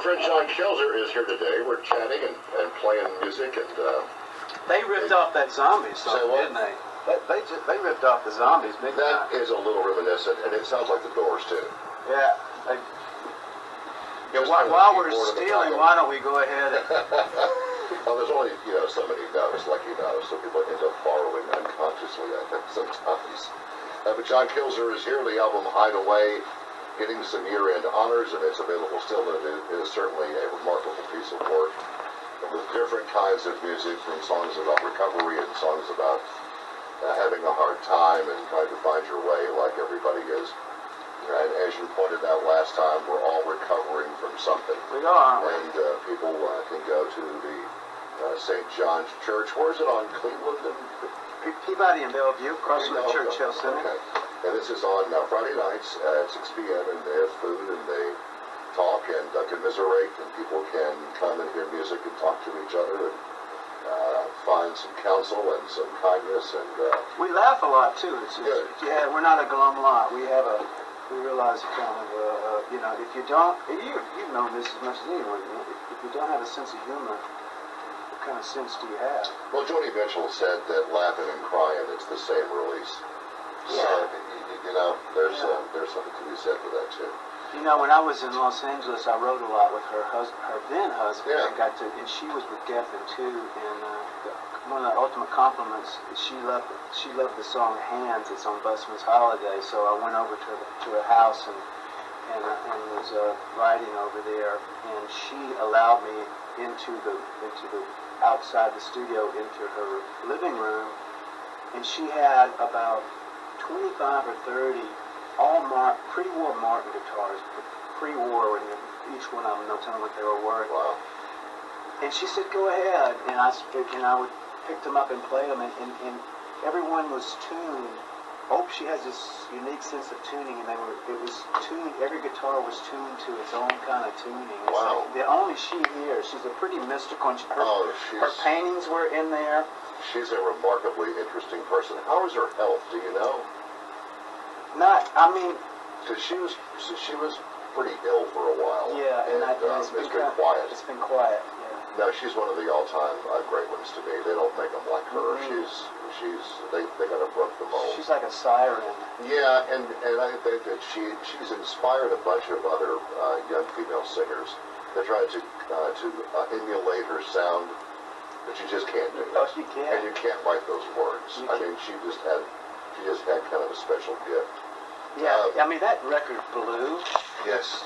Our friend John Kilzer is here today. We're chatting and playing music, and they ripped off that Zombies song, didn't they? They ripped off the Zombies big time. That is a little reminiscent, and it sounds like the Doors too. Yeah. While we're stealing, why don't we go ahead and... Well, there's only, so many notes, like so people end up borrowing unconsciously, I think, sometimes. But John Kilzer is here, the album Hideaway, getting some year-end honors, and it's available still, and it is certainly a remarkable piece of work, with different kinds of music, from songs about recovery and songs about having a hard time and trying to find your way like everybody is. And as you pointed out last time, we're all recovering from something. We are. And people can go to the St. John's Church. Where is it, on Cleveland? Peabody and Bellevue, across from the Churchill Center. Okay. And this is on Friday nights at 6 p.m. and they have food and they talk and commiserate, and people can come and hear music and talk to each other and find some counsel and some kindness. And we laugh a lot too. Good. Yeah, we're not a glum lot. We realize kind of, if you don't, you've known this as much as anyone, if you don't have a sense of humor, what kind of sense do you have? Well, Joni Mitchell said that laughing and crying is the same release. Yeah. So, there's something to be said for that too. When I was in Los Angeles, I wrote a lot with her then husband. Yeah. And she was with Geffen too, and one of the ultimate compliments, she loved the song Hands. It's on Busman's Holiday, so I went over to her house and was writing over there, and she allowed me into the outside the studio, into her living room, and she had about 25 or 30 all pre-war Martin guitars, pre-war, and each one of them, no telling what they were worth. Wow. And she said, go ahead, and I would pick them up and play them, and everyone was tuned. She has this unique sense of tuning, and it was tuned, every guitar was tuned to its own kind of tuning. Wow. So only she hears. She's a pretty mystical, and her paintings were in there. She's a remarkably interesting person. How is her health, do you know? Because she was pretty ill for a while. Yeah, and it's been quiet. It's been quiet. Yeah. No, she's one of the all-time great ones to me. They don't make them like her. Mm-hmm. They got to broke the mold. She's like a siren. Yeah, and I think that she's inspired a bunch of other young female singers that try to emulate her sound, but you just can't do it. No, she can't. And you can't write those words. She just had kind of a special gift. Yeah, that record, Blue. Yes.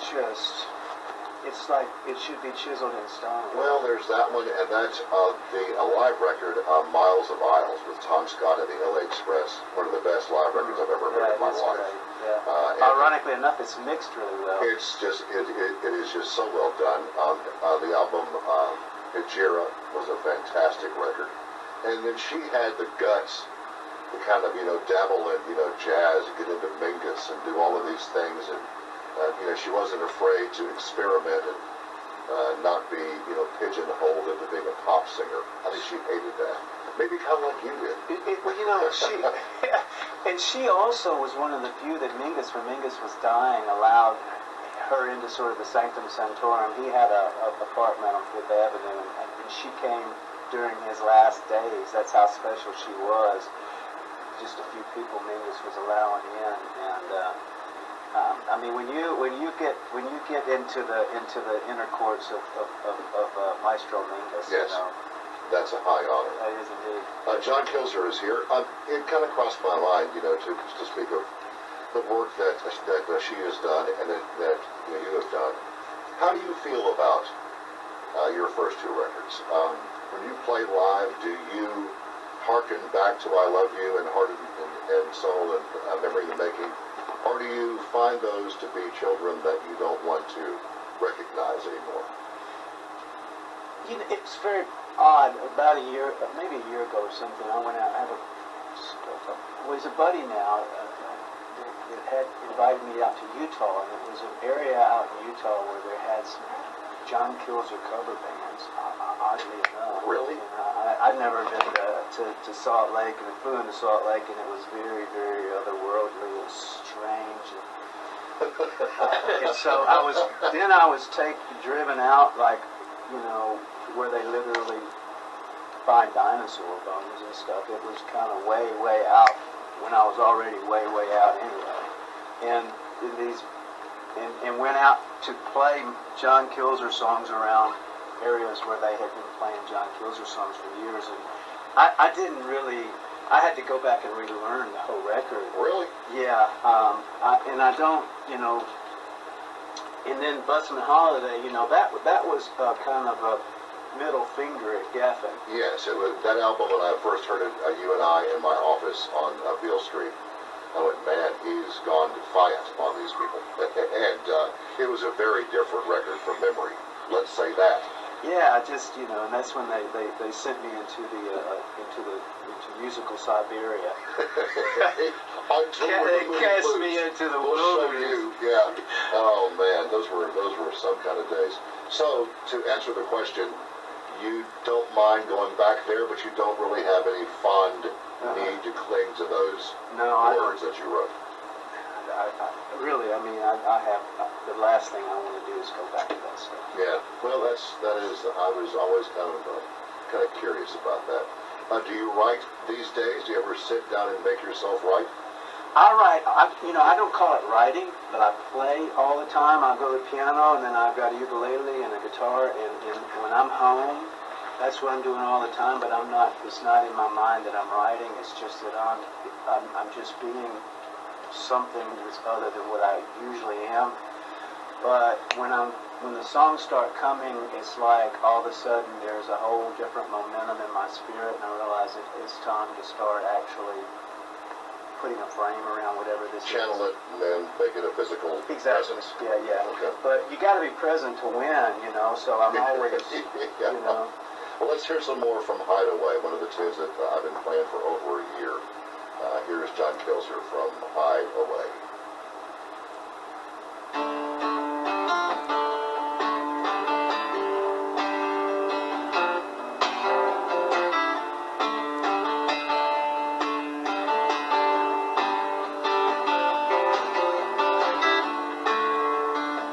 It's like it should be chiseled in stone. Well, there's that one, and that's a live record, Miles of Aisles, with Tom Scott and the LA Express. One of the best live records I've ever heard in my life. Great. Yeah. Ironically enough, it's mixed really well. It's just, it is just so well done. The album, Hijira, was a fantastic record. And then she had the guts to kind of, dabble in, jazz, get into Mingus and do all of these things. And, she wasn't afraid to experiment and not be, pigeonholed into being a pop singer. I think she hated that. Maybe kind of like you did. And she also was one of the few that Mingus, when Mingus was dying, allowed her into sort of the sanctum sanctorum. He had a apartment on Fifth Avenue, and she came during his last days. That's how special she was. Just a few people Mingus was allowing in, and when you get into the inner courts of Maestro Mingus, yes, that's a high honor. That is indeed. John Kilzer is here. It kind of crossed my mind, to speak of the work that she has done and that you have done. How do you feel about your first two records? When you play live, do you harken back to I Love You and Heart and Soul and Memory in the Making, or do you find those to be children that you don't want to recognize anymore? It's very odd. About maybe a year ago or something, I went out. I have a buddy now that had invited me out to Utah, and it was an area out in Utah where there had some John Kilzer cover bands, oddly enough. Really? I'd never been to Salt Lake, and flew into Salt Lake, and it was very, very otherworldly and strange. And so I was driven out, like, you know, where they literally find dinosaur bones and stuff. It was kind of way, way out when I was already way, way out anyway. And went out to play John Kilzer songs around areas where they had been playing John Kilzer songs for years. And I didn't really, I had to go back and relearn the whole record. Really? Yeah. And I don't, you know, and then Busman Holiday, you know, that was kind of a middle finger at Geffen. Yes, it was that album when I first heard it, you and I in my office on Beale Street. I went, man, he's gone defiant on these people. And it was a very different record from memory. Let's say that. Yeah, just, you know, and that's when they sent me into musical Siberia. They cast me into the wilderness. Yeah. Oh man, those were some kind of days. So to answer the question, you don't mind going back there, but you don't really have any fond need to cling to those words that you wrote. Really, I mean, I have the last thing I want to do is go back to that stuff. Yeah, well, that is. I was always kind of curious about that. Do you write these days? Do you ever sit down and make yourself write? I write. You know, I don't call it writing, but I play all the time. I go to the piano, and then I've got a ukulele and a guitar. And when I'm home, that's what I'm doing all the time. But I'm not. It's not in my mind that I'm writing. It's just that I'm just being something that's other than what I usually am. But when the songs start coming, it's like all of a sudden there's a whole different momentum in my spirit, and I realize it's time to start actually putting a frame around whatever this Channel is. it and then make it a physical presence. Yeah. Okay. But you got to be present to win, you know. So I'm always, Yeah. you know. Well, let's hear some more from Hideaway, one of the tunes that I've been playing for over a year. Here's John Kilzer from Hideaway.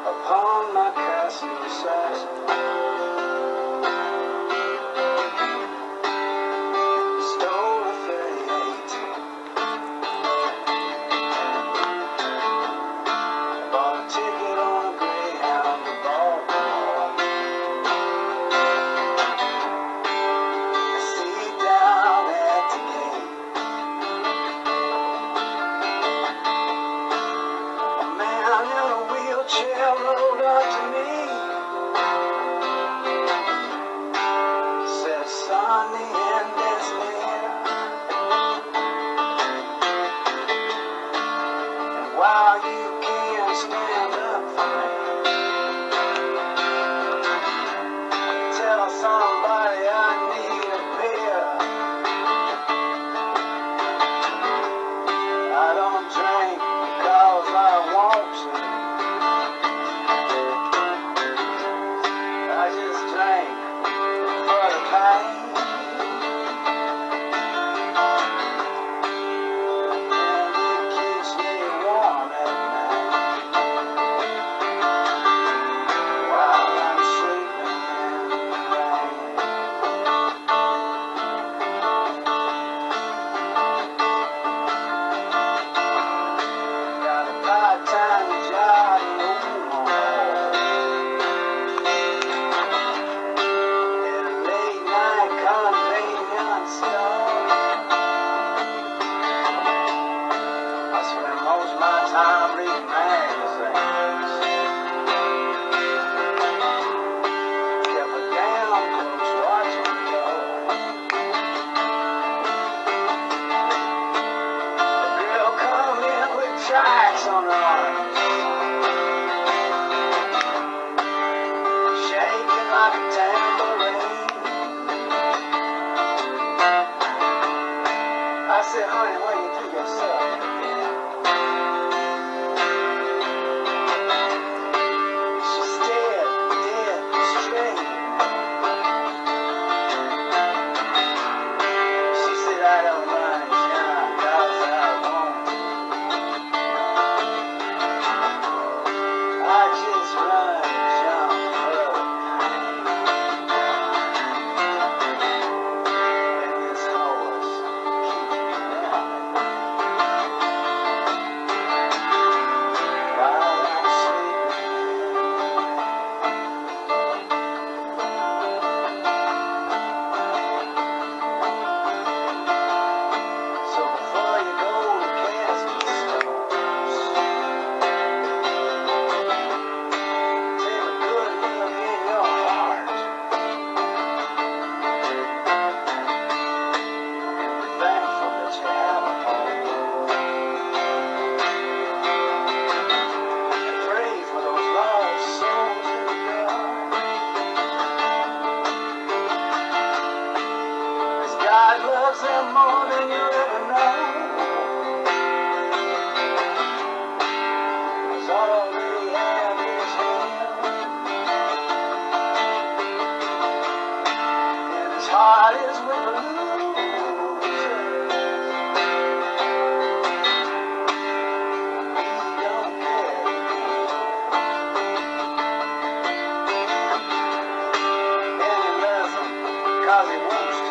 Upon my castle side, stole a 38. Bought a ticket on a Greyhound to Baltimore. A seat down at the gate. A man in a wheelchair rode up to me. Said, son, the end is near. And while you can stand up for me, tell somebody I need a beer. I don't drink because I want to. I just drink for the pain. And it keeps me warm at night while I'm sleeping in the rain. Got a part-time job in Omaha. In a late-night convenience store. I spend most of my time reading magazines. Kept a damn close watch on the door. A girl come in with tracks on her arms, shaking like a tambourine. I said, honey, what do you do yourself? She's dead straight. She said, I don't mind, John, 'cause I won't. already have his hand, and his heart is with the losers. He don't care, and he loves them 'cause he wants to.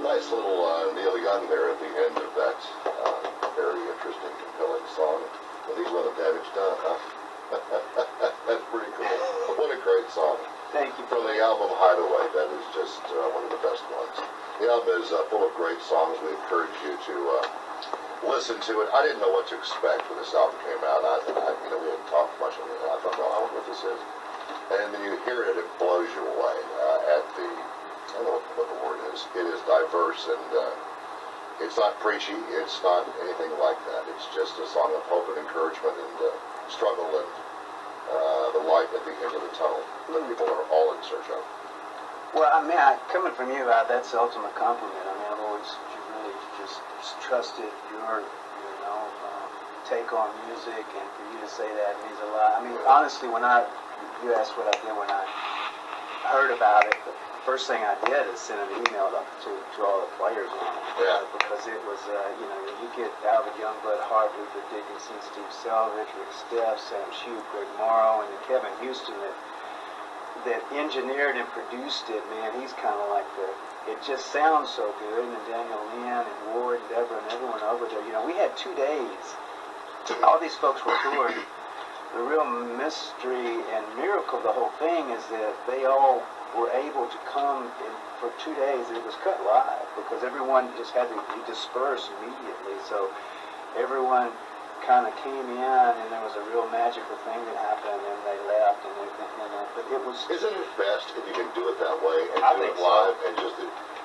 Nice little Neil Young there at the end of that very interesting, compelling song. Well, these were the damage done, huh? That's pretty cool. What a great song. Thank you. From the album Hideaway, that is just one of the best ones. The album is full of great songs. We encourage you to listen to it. I didn't know what to expect when this album came out. We hadn't talked much on it. I thought, well, I wonder what this is. And then you hear it, it blows you away I don't know what the word is. It is diverse, and it's not preachy. It's not anything like that. It's just a song of hope and encouragement and struggle and the light at the end of the tunnel that people are all in search of. Well, I mean, coming from you, that's the ultimate compliment. I mean, I've always really just trusted your take on music, and for you to say that means a lot. I mean, honestly, you asked what I did when I heard about it, the first thing I did is send an email to all the players on it. Yeah. Because it was, you get Albert Youngblood, Hart, Luther Dickinson, Steve Selvage, Rick Steff, Sam Shute, Greg Morrow, and then Kevin Houston that engineered and produced it. Man, he's kind of like it just sounds so good. And Daniel Lynn and Ward and Deborah and everyone over there. We had 2 days. All these folks were touring. The real mystery and miracle of the whole thing is that they all were able to come in for 2 days. It was cut live because everyone just had to disperse immediately. So everyone kind of came in, and there was a real magical thing that happened, and they left, and but it was. Isn't it best if you can do it that way and I do think it live and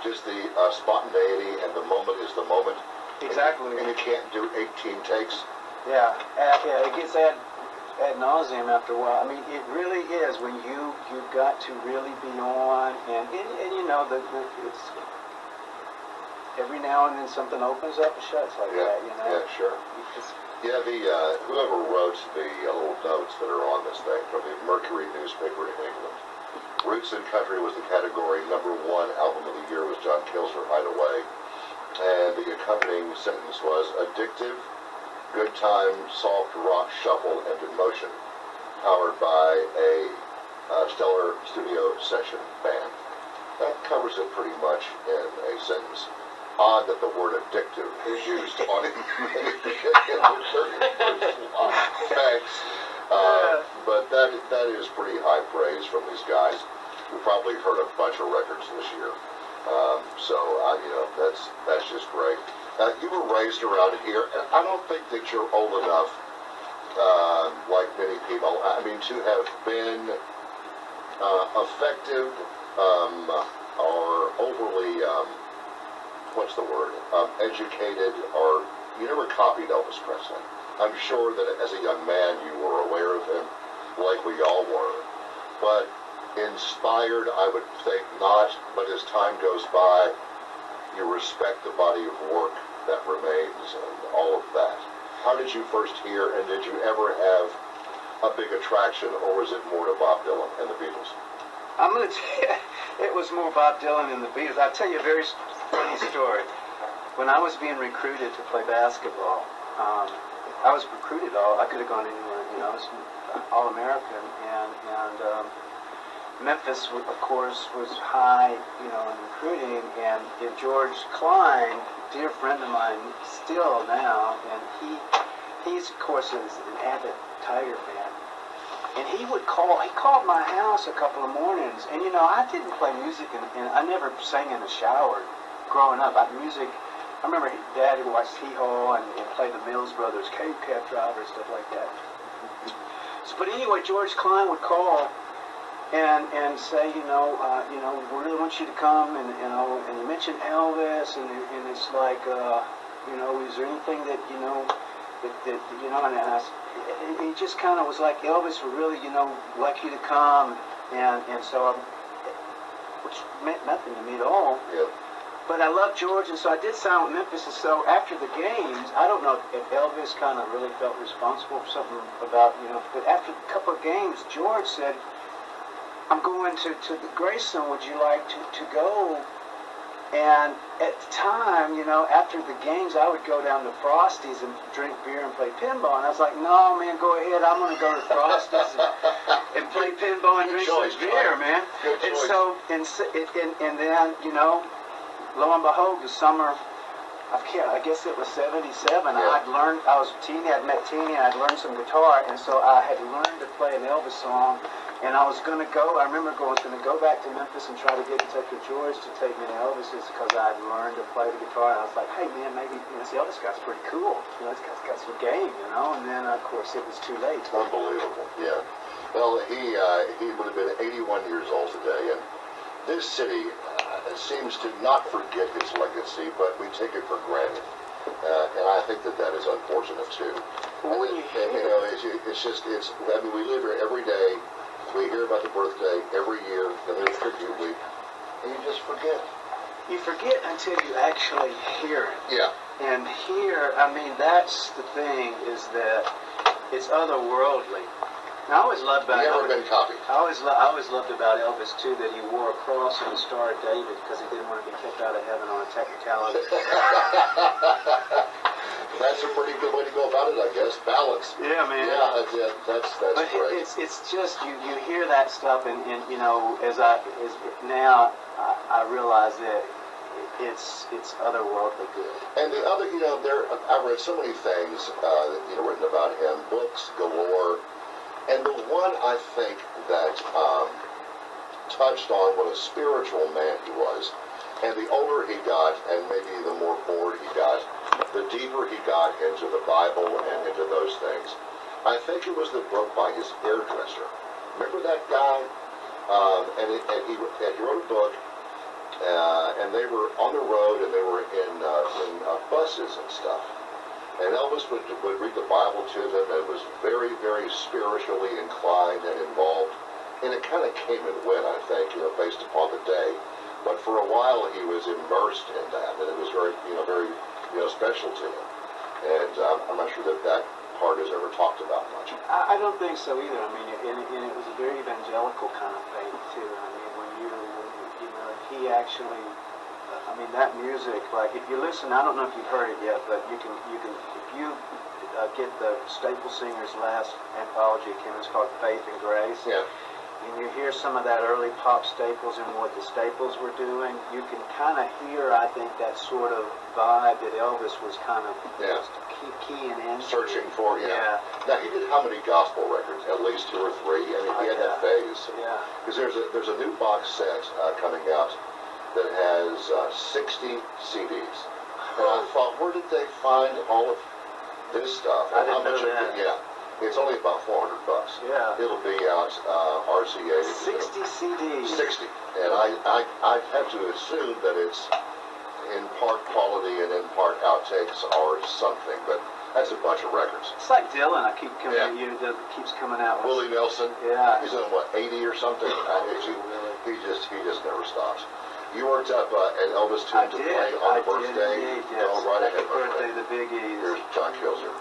just the spontaneity and the moment is the moment. Exactly. And you can't do 18 takes. Yeah, it gets ad nauseum after a while. I mean, it really is when you've got to really be on, and it's every now and then something opens up and shuts like that. Yeah, sure. Yeah, whoever wrote the little notes that are on this thing from the Mercury newspaper in England. Roots and Country was the category. #1 album of the year was John Kilzer, Hideaway, and the accompanying sentence was addictive. Good time, soft rock shuffle and in motion, powered by a stellar studio session band. That covers it pretty much in a sentence. Odd that the word addictive is used on it. Thanks. But that is pretty high praise from these guys. We probably heard a bunch of records this year. That's just great. You were raised around here, and I don't think that you're old enough, like many people, to have been affected or overly, educated, or you never copied Elvis Presley. I'm sure that as a young man you were aware of him, like we all were, but inspired, I would think not, but as time goes by, you respect the body of work that remains and all of that. How did you first hear, and did you ever have a big attraction, or was it more to Bob Dylan and the Beatles? I'm going to tell you, it was more Bob Dylan and the Beatles. I'll tell you a very funny story. When I was being recruited to play basketball, I was recruited I could have gone anywhere, All-American, and Memphis, of course, was high, in recruiting, and George Klein, dear friend of mine, still now, and he's of course is an avid Tiger fan, and he called my house a couple of mornings, and I didn't play music, and I never sang in the shower growing up. I remember Dad would watch T-Hall and play the Mills Brothers, Cave Cab Driver, stuff like that. But anyway, George Klein would call and say, we really want you to come, and you mentioned Elvis, and it's like, is there anything that and it just kind of was like Elvis would really, like you to come, and so, which meant nothing to me at all. Yep. But I love George, and so I did sign with Memphis, and so after the games, I don't know if Elvis kind of really felt responsible for something about, but after a couple of games, George said, I'm going to the Grayson, would you like to go? And at the time, after the games, I would go down to Frosty's and drink beer and play pinball. And I was like, no, man, go ahead. I'm going to go to Frosty's and play pinball and drink some beer, man. And so, and then, lo and behold, the summer, I guess it was 77, yeah. I was a teeny, I'd met Teeny, and I'd learned some guitar, and so I had learned to play an Elvis song. And I was going to go, I remember I was going to go back to Memphis and try to get in touch with George to take me to Elvis's because I had learned to play the guitar. And I was like, hey, man, maybe, this Elvis guy's pretty cool. This guy's got some game, And then, of course, it was too late. Unbelievable, yeah. Well, he would have been 81 years old today. And this city seems to not forget his legacy, but we take it for granted. And I think that is unfortunate, too. Well, when we live here every day. We hear about the birthday every year, and there's tribute week, and you just forget. You forget until you actually hear it. Yeah. And here, that's the thing, is that it's otherworldly. And I always loved about Never been copied. I always loved about Elvis, too, that he wore a cross and a Star of David because he didn't want to be kicked out of heaven on a technicality. That's a pretty good way to go about it, I guess. Balance. Yeah, man. Yeah, that's but great. It's just you hear that stuff, and as now I realize that it's otherworldly good. And the other, I read so many things written about him, books galore, and the one I think that touched on what a spiritual man he was. And the older he got, and maybe the more bored he got, the deeper he got into the Bible and into those things. I think it was the book by his hairdresser. Remember that guy? And he wrote a book, and they were on the road, and they were in buses and stuff. And Elvis would read the Bible to them, and was very, very spiritually inclined and involved. And it kind of came and went, I think, based upon the day. But for a while, he was immersed in that, and it was very, very, special to him. And I'm not sure that part is ever talked about much. I don't think so either. And it was a very evangelical kind of faith too. When he actually, that music. Like if you listen, I don't know if you've heard it yet, but you can if you get the Staple Singers' last anthology, it's called Faith and Grace. Yeah. And you hear some of that early pop Staples and what the Staples were doing, you can kind of hear, I think, that sort of vibe that Elvis was kind of keying in. Searching for, yeah. Now, he did how many gospel records? At least 2 or 3. He had that phase. Yeah. Because there's a new box set coming out that has 60 CDs. And I thought, where did they find all of this stuff? I didn't know that. Yeah. It's only about $400. Yeah. It'll be out RCA. 60 CDs. 60. And I have to assume that it's in part quality and in part outtakes or something, but that's a bunch of records. It's like Dylan. I keep coming at you. That keeps coming out. Willie Nelson. Yeah. He's on 80 or something. He just never stops. You worked up an Elvis tune to play on the birthday. Yes. Go right ahead. Happy birthday, the Biggies. Here's John Kilzer.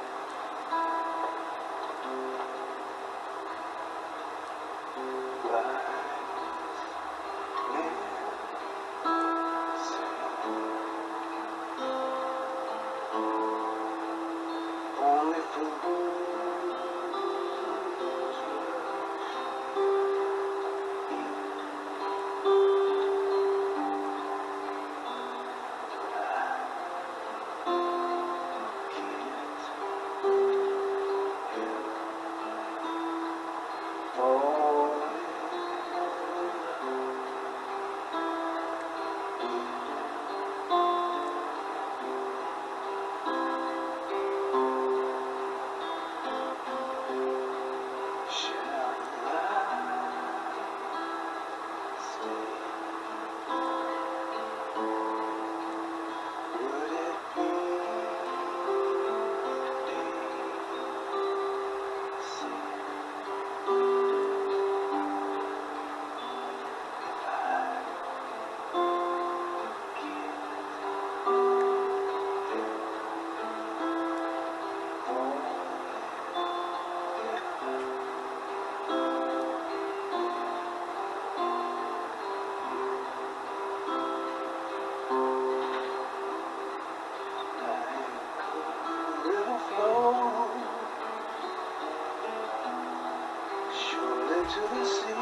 into the sea.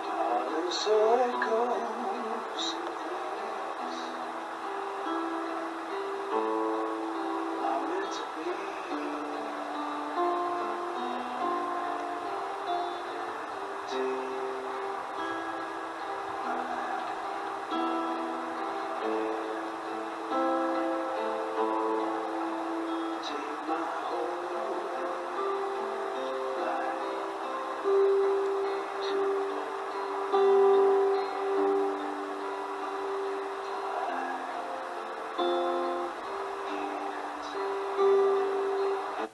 Darling, so it goes.